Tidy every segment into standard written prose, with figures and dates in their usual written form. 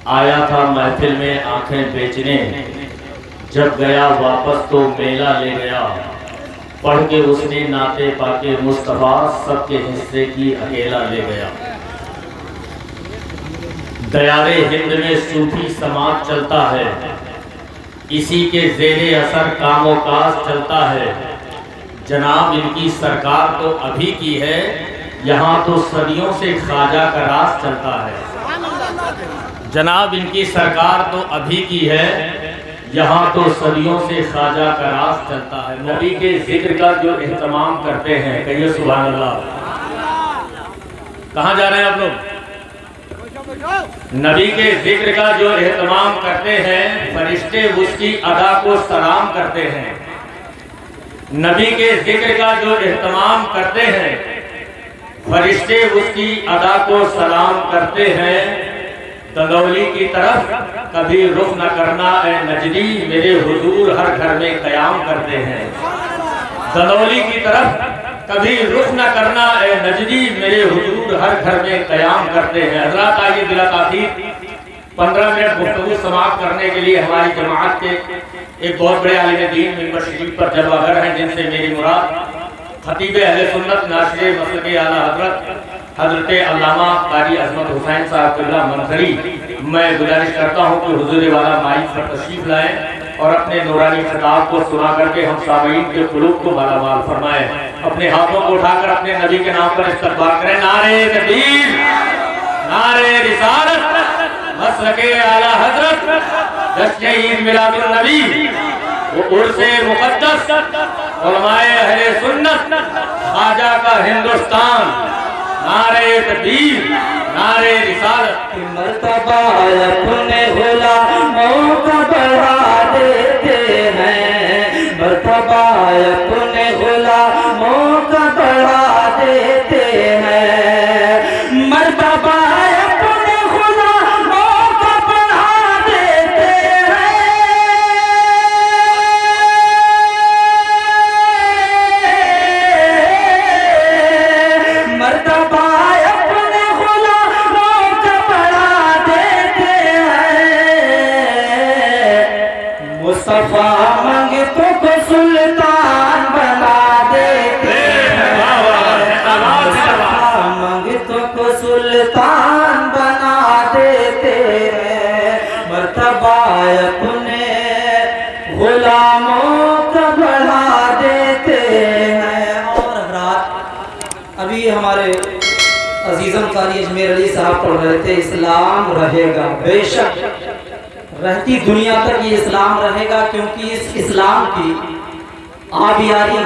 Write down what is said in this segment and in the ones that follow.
آیا تھا محفل میں آنکھیں بیچنے، جب گیا واپس تو میلہ لے گیا، پڑھ کے اس نے نعت پاک مصطفیٰ سب کے حصے کی اکیلا لے گیا۔ دیار ہند میں صوفی سماج چلتا ہے، اسی کے زیر اثر کام و کاج چلتا ہے۔ جناب ان کی سرکار تو ابھی کی ہے، یہاں تو صدیوں سے خواجہ کا راز چلتا ہے۔ جناب ان کی سرکار تو ابھی کی ہے، یہاں تو صدیوں سے خواجہ کا راز چلتا ہے۔ نبی کے ذکر کا جو اہتمام کرتے ہیں، کہیے سبحان اللہ۔ کہاں جا رہے ہیں آپ لوگ؟ نبی کے ذکر کا جو اہتمام کرتے ہیں، فرشتے اس کی ادا کو سلام کرتے ہیں۔ نبی کے ذکر کا جو اہتمام کرتے ہیں، فرشتے اس کی ادا کو سلام کرتے ہیں۔ دنولی کی طرف کبھی رخ نہ کرنا اے نجدی، میرے حضور ہر گھر میں قیام کرتے ہیں۔ دنولی کی طرف کبھی رخ نہ کرنا اے نجدی، میرے حضور ہر گھر میں قیام کرتے ہیں۔ حضرات آئیے بلا تاخیر 15 منٹ گفتگو سماعت کرنے کے لیے ہماری جماعت کے ایک بہت بڑے عالم دین منبر شریف پر جلوہ گر ہیں، جن سے میری مراد خطیب اہل سنت ناشر مسلک اعلیٰ حضرت علامہ قاری عظمت حسین صاحب قبلہ منظری، میں گزارش کرتا ہوں کہ حضور والا مائک پر تشریف لائیں اور اپنے نورانی خطاب کو سنا کر کے ہم سامعین کے قلوب کو مالا مال فرمائیں۔ اپنے ہاتھوں کو اٹھا کر اپنے نبی کے نام پر استقبال کریں۔ نعرہ تکبیر، نعرہ رسالت، مسلک اعلیٰ حضرت، جشن عید میلاد النبی، عرس مقدس، علماء اہل سنت، خواجہ کا ہندوستان، نعرہ تکبیر، نعرہ رسالت۔ مرتبہ اپنے غلاموں کا بڑھا دیتے ہیں، مرتبہ اپنے غلاموں کا بڑھا دیتے ہیں، مرتبہ اپنے غلاموں کا بڑھا دیتے ہیں، مرتبہ مصطفیٰ منگتوں کو سلطان بنا دیتے ہیں، مصطفیٰ منگتوں کو سلطان بنا دیتے ہیں، مرتبہ اپنے غلاموں کا بڑھا دیتے ہیں۔ اور حضرات ابھی ہمارے عزیزم قاری اجمیر علی صاحب پڑھ رہے تھے، اسلام رہے گا، بے شک رہتی دنیا تک یہ اسلام رہے گا، کیونکہ اس اسلام کی آبیاری،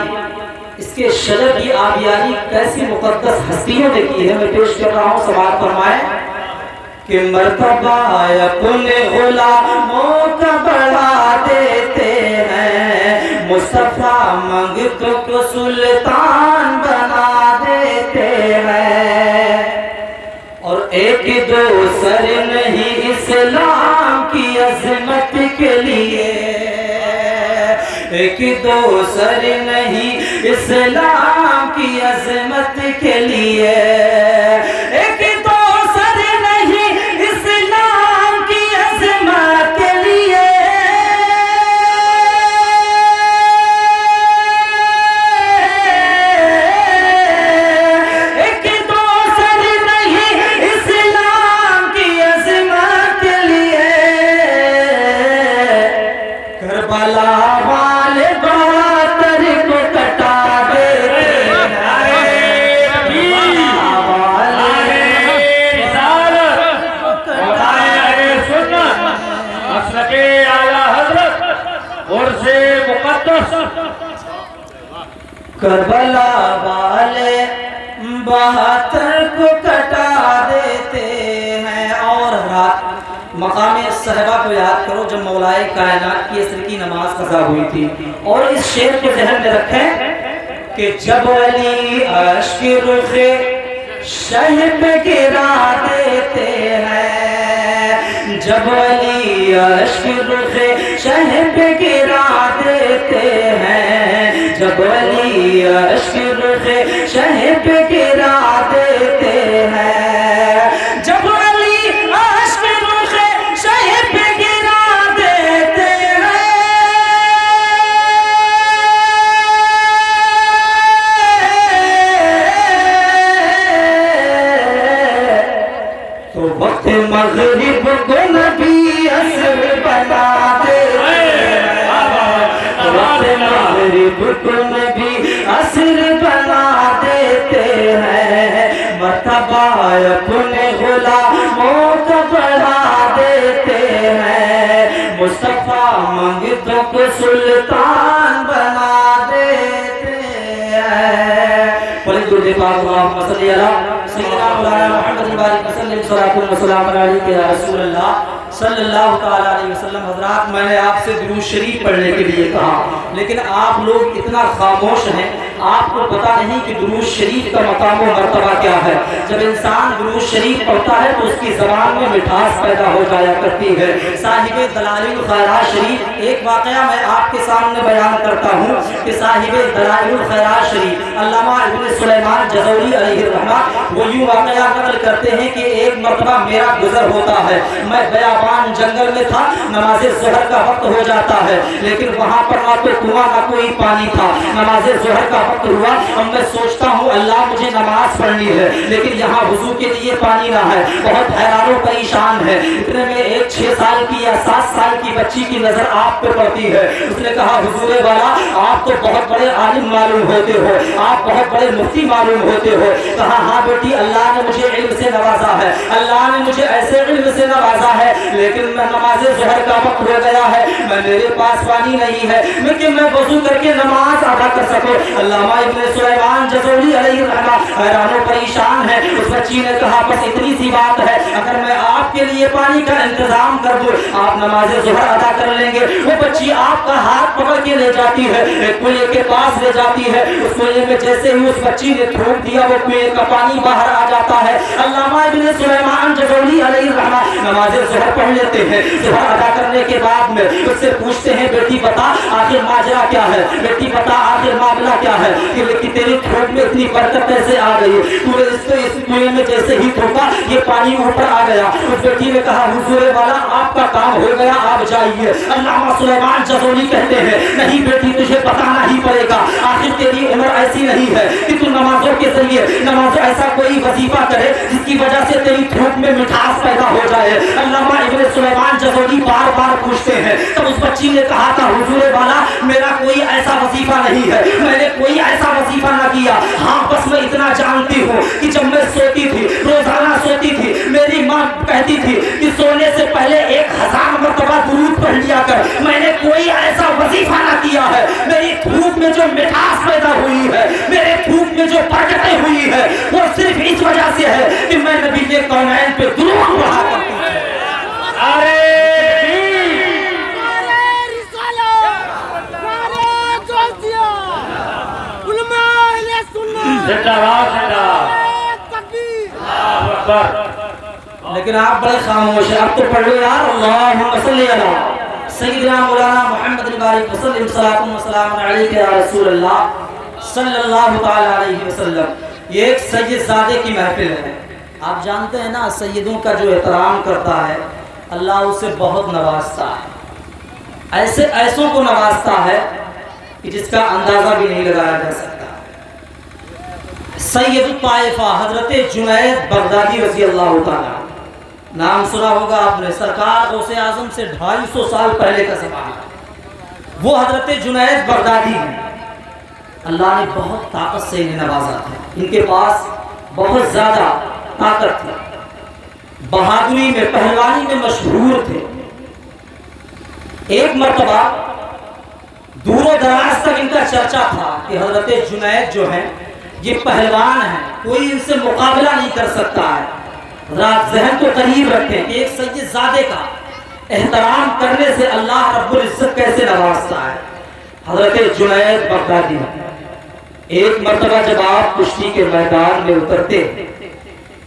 اس کے شجر کی آبیاری کیسی مقدس ہستیوں نے کی ہے۔ میں پیش کر رہا ہوں، سماعت فرمائیں کہ مرتبہ اپنے غلاموں کا بڑھا دیتے ہیں، مصطفیٰ منگتوں کو سلطان بنا دیتے ہیں، اور ایک دو سر نہیں اسلام کی عظمت کے لیے، ایک دو سر نہیں اسلام کی عظمت کے لیے، ایک دو سر نہیں اسلام کی عظمت کے لیے، ایک دو سر نہیں اسلام کی عظمت کے لیے، کربلا والے بہادر کو کٹا دیتے کربلا والے بہادر کو کٹا دیتے ہیں۔ اور رات مقام صحبہ کو یاد کرو جب مولائے کائنات کی عصر کی نماز قضا ہوئی تھی، اور اس شعر کو ذہن میں رکھیں کہ جب علی عشق رخ شہ پہ گرا دیتے ہیں، جب علی عشق رخ شہ پہ گرا دیتے ہیں، جب علی عشق رخ شہ پہ گرا دیتے ہیں، جب علی عشق رخ مغرب کو نبی عصر بنا دیتے ہیں، وقت مغرب کو نبی عصر بنا دیتے ہیں، مرتبہ اپنے غلاموں کا بڑھا دیتے ہیں، مصطفیٰ منگتوں کو سلطان بنا دیتے ہیں۔ بولے درود پاک اللہم صلی علی سیدنا مولانا محمد بارک وسلم صلاۃ و سلام علیک یا رسول اللہ صلی اللہ تعالی علیہ وسلم۔ حضرات میں نے آپ سے درود شریف پڑھنے کے لیے کہا، لیکن آپ لوگ اتنا خاموش ہیں، آپ کو پتہ نہیں کہ درود شریف کا مقام و مرتبہ کیا ہے۔ جب انسان درود شریف پڑھتا ہے تو اس کی زبان میں مٹھاس پیدا ہو جایا کرتی ہے۔ صاحب دلائل الخیرات شریف، ایک واقعہ میں آپ کے سامنے بیان کرتا ہوں کہ صاحب دلائل الخیرات شریف علامہ ابن سلیمان جزوری علیہ الرحمہ وہ یوں واقعہ نقل کرتے ہیں کہ ایک مرتبہ میرا گزر ہوتا ہے، میں بیابان جنگل میں تھا، نماز ظہر کا وقت ہو جاتا ہے، لیکن وہاں پر نہ تو کنواں نہ کوئی پانی تھا، نماز ظہر کا وقت ہوا، اب میں سوچتا ہوں اللہ مجھے نماز پڑھنی ہے لیکن یہاں وضو کے لیے پانی نہ ہے، بہت حیران و پریشان ہے۔ اتنے میں ایک 6 سال کی یا 7 سال کی بچی کی نظر آپ پہ پڑتی ہے، اس نے کہا حضور والا آپ تو بہت بڑے عالم معلوم ہوتے ہو، آپ بہت بڑے مفتی معلوم ہوتے ہو۔ کہا ہاں بیٹی اللہ نے مجھے علم سے نوازا ہے، اللہ نے مجھے ایسے علم سے نوازا ہے، لیکن میں نماز ظہر کا وقت ہو گیا ہے، میرے پاس پانی نہیں ہے لیکن میں وضو کر کے نماز ادا کر سکوں۔ علامہ ابن سلیمان جزوری علیہ الرحمہ حیران و پریشان ہے۔ اس بچی نے کہا بس اتنی سی بات ہے، اگر میں آپ کے لیے پانی کا انتظام کر دوں آپ نماز ظہر ادا کر لیں گے۔ وہ بچی آپ کا ہاتھ پکڑ کے لے جاتی ہے، ایک کنویں کے پاس لے جاتی ہے، اس کنویں میں جیسے ہی اس بچی نے تھوک دیا وہ کنویں کا پانی باہر آ جاتا ہے۔ علامہ ابن سلیمان جزوری علیہ الرحمہ نماز ظہر پڑھ لیتے ہیں، ظہر ادا کرنے کے بعد میں اس سے پوچھتے ہیں بیٹی بتا آخر ماجرا کیا ہے، بیٹی بتا آخر معاملہ کیا ہے کہ تیری تھوک میں اتنی برکت کیسے آ گئی، تو نے اس کنویں میں جیسے ہی تھوکا یہ پانی اوپر آ گیا۔ اس بیٹی نے کہا حضور والا آپ کا کام ہو گیا آپ جائیے۔ علامہ سلیمان جزوری کہتے ہیں نہیں بیٹی تجھے بتانا ہی پڑے گا، آخر تیری عمر ایسی نہیں ہے کہ تو نمازوں کے ذریعے نماز ایسا کوئی وظیفہ کرے جس کی وجہ سے تیری تھوک میں مٹھاس پیدا ہو جائے۔ علامہ ابن سلیمان جزوری بار بار پوچھتے ہیں، تب اس بچی نے کہا تھا حضور والا میرا کوئی ایسا وظیفہ نہیں ہے، میں نے کوئی ایسا وظیفہ نہ کیا، ہاں بس میں اتنا جانتی ہوں کہ جب میں سوتی تھی روزانہ سوتی تھی میری ماں کہتی تھی کہ سونے سے پہلے 1000 مرتبہ درود پڑھ لیا کر، میں نے کوئی ایسا وظیفہ نہ کیا ہے، میری تھوک میں جو مٹھاس پیدا ہوئی ہے، میرے تھوک میں جو برکتیں ہوئی ہے وہ صرف اس وجہ سے ہے کہ میں نبی کے کونین پہ درود پڑھا کرتی ہوں۔ لیکن آپ بڑے خاموش ہیں، اب تو پڑھ لو یار اللہم صلی علی سیدنا مولانا محمد بارک وسلم صلاۃ و سلام علیک یا رسول اللہ صلی اللہ تعالی علیہ وسلم۔ یہ ایک سید زادے کی محفل ہے، آپ جانتے ہیں نا سیدوں کا جو احترام کرتا ہے اللہ اسے بہت نوازتا ہے، ایسے ایسوں کو نوازتا ہے کہ جس کا اندازہ بھی نہیں لگایا جا سکتا۔ سید الطائفہ حضرت جنید بغدادی رضی اللہ تعالیٰ، نام سنا ہوگا آپ نے، سرکار غوث اعظم سے 250 سال پہلے کا زمانہ، وہ حضرت جنید بغدادی ہیں۔ اللہ نے بہت طاقت سے انہیں نوازا تھا، ان کے پاس بہت زیادہ طاقت تھی، بہادری میں پہلوانی میں مشہور تھے۔ ایک مرتبہ دور و دراز تک ان کا چرچا تھا کہ حضرت جنید جو ہیں یہ پہلوان ہیں، کوئی ان سے مقابلہ نہیں کر سکتا ہے۔ رات ذہن کو قریب رکھیں کہ ایک سید زادے کا احترام کرنے سے اللہ رب العزت کیسے نوازتا ہے۔ حضرت جنید بغدادی ایک مرتبہ جب آپ کشتی کے میدان میں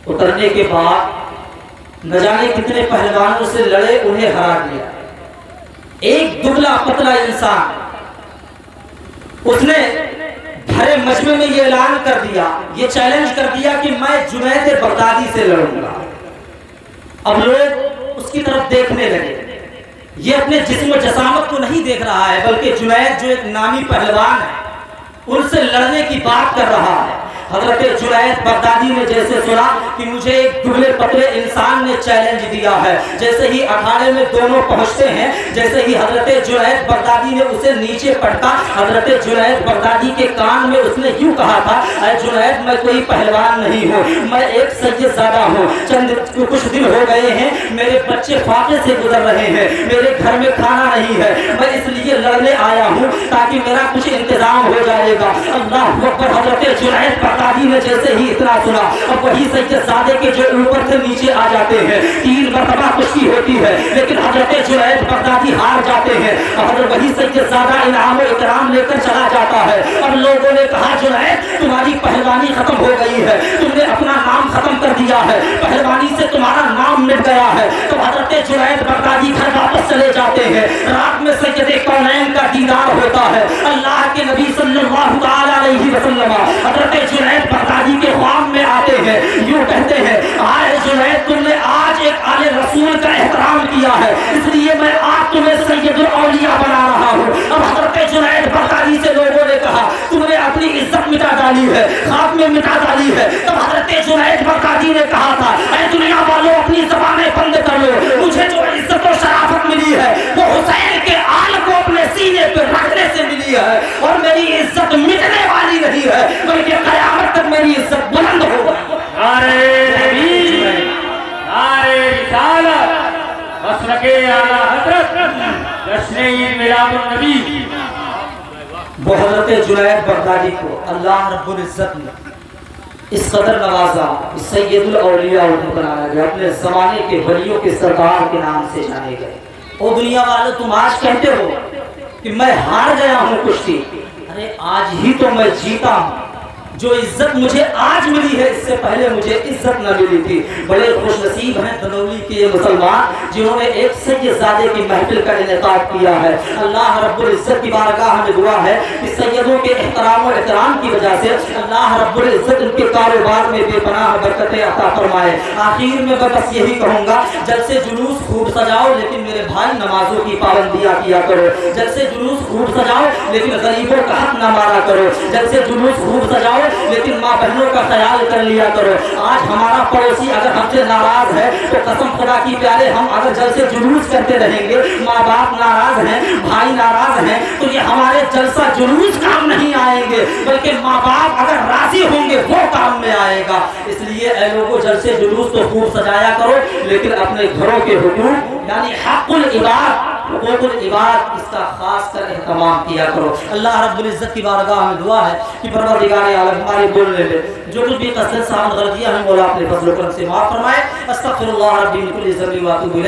اترنے کے بعد نہ جانے کتنے پہلوانوں سے لڑے، انہیں ہرا دیا۔ ایک دبلا پتلا انسان اس نے بھرے مجمع میں یہ اعلان کر دیا، یہ چیلنج کر دیا کہ میں جنید بغدادی سے لڑوں گا۔ اب لوگ اس کی طرف دیکھنے لگے، یہ اپنے جسم و جسامت کو نہیں دیکھ رہا ہے بلکہ جنید جو ایک نامی پہلوان ہے ان سے لڑنے کی بات کر رہا ہے۔ حضرت جنید بغدادی نے جیسے سنا کہ مجھے ایک دبلے پتلے انسان نے چیلنج دیا ہے، جیسے ہی اکھاڑے میں دونوں پہنچتے ہیں، جیسے ہی حضرت جنید بغدادی نے اسے نیچے پٹکا، حضرت جنید بغدادی کے کان میں اس نے یوں کہا تھا، اے جنید میں کوئی پہلوان نہیں ہوں، میں ایک سید زادہ ہوں، کچھ دن ہو گئے ہیں میرے بچے فاقے سے گزر رہے ہیں، میرے گھر میں کھانا نہیں ہے، میں اس لیے لڑنے آیا ہوں تاکہ میرا کچھ انتظام ہو جائے گا۔ اللہ اکبر۔ حضرت جنید بغدادی نے جیسے ہی اتنا سنا، اب وہی سید زادے کے جو اوپر سے نیچے آ جاتے ہیں، 3 مرتبہ کشتی ہوتی ہے لیکن حضرت جنید بغدادی ہار جاتے ہیں، اور وہی سید زادہ انعام و اکرام لے کر چلا جاتا ہے، اور لوگوں نے کہا جنید تمہاری پہلوانی ختم ہو گئی ہے، تم نے اپنا نام ختم کر دیا ہے، پہلوانی سے تمہارا نام مٹ گیا ہے۔ تو حضرت جنید بغدادی گھر واپس چلے جاتے ہیں، رات میں سید کونین کا دیدار ہوتا ہے، اللہ کے نبی صلی اللہ تعالی علیہ وسلم حضرت جنید بغدادی کے خواب میں آتے ہیں، یوں کہتے ہیں آئے جنید تم نے آج ایک آل رسول کا احترام کیا ہے، اس لیے میں آج تمہیں سید الاولیاء بنا رہا ہوں۔ اب حضرت جنید بغدادی سے لوگوں نے کہا تم نے اپنی عزت مٹا ڈالی ہے، خواب میں مٹا ڈالی ہے۔ تب حضرت جنید بغدادی نے کہا تھا اے دنیا والوں اپنی زبانیں بند کر لو، مجھے جو عزت و شرافت ملی ہے وہ حسین کے آل کو اپنے سینے پہ رکھنے سے ملی ہے، اور میری عزت مٹنے والی نہیں ہے بلکہ قیامت تک میری عزت بلند ہوگی۔ نعرے تکبیر، نعرے رسالت، مسلک اعلی حضرت، جشن عید میلاد النبی۔ وہ حضرت جنید بغدادی کو اللہ رب العزت نے اس قدر نوازا، سید الاولیاء بنایا گیا، اپنے زمانے کے ولیوں کے سردار کے نام سے جانے گئے۔ او دنیا والوں تم آج کہتے ہو کہ میں ہار گیا ہوں کشتی، ارے آج ہی تو میں جیتا ہوں۔ جو عزت مجھے آج ملی ہے اس سے پہلے مجھے عزت نہ ملی تھی۔ بڑے خوش نصیب ہیں دنولی کے یہ مسلمان جنہوں نے ایک سید زادے کی محفل کا انعقاد کیا ہے۔ اللہ رب العزت کی بارگاہ میں دعا ہے کہ سیدوں کے احترام و احترام کی وجہ سے اللہ رب العزت ان کے کاروبار میں بے پناہ برکتیں عطا فرمائے۔ آخر میں میں بس یہی کہوں گا جلسے جلوس خوب سجاؤ لیکن میرے بھائی نمازوں کی پابندیاں کیا کرو، جلسے جلوس خوب سجاؤ لیکن غریبوں کا حق نہ مارا کرو، جلسے جلوس خوب سجاؤ لیکن ماں بہنوں کا خیال کر لیا کرو۔ آج ہمارا پڑوسی اگر ہم سے ناراض ہے تو قسم خدا کی پیارے ہم اگر جلسے جلوس کرتے رہیں گے، ماں باپ ناراض ہیں، بھائی ناراض ہیں، تو یہ ہمارے جلسہ جلوس کام نہیں آئیں گے بلکہ ماں باپ اگر راضی ہوں گے وہ کام میں آئے گا۔ اس لیے اے لوگوں جلسے جلوس تو خوب سجایا کرو لیکن اپنے گھروں کے حقوق یعنی حق العباد، حقوق العباد اس کا خاص کر اہتمام کیا کرو۔ اللہ رب العزت کی بارگاہ میں دعا ہے کہ پروردگار عالم ہمارے بولنے میں جو کچھ بھی قصد سان غلطیاں ہیں مولا اپنے فضل و کرم سے معاف فرمائے۔ استغفر اللہ ربی من کل ذنب و اتوب الیہ۔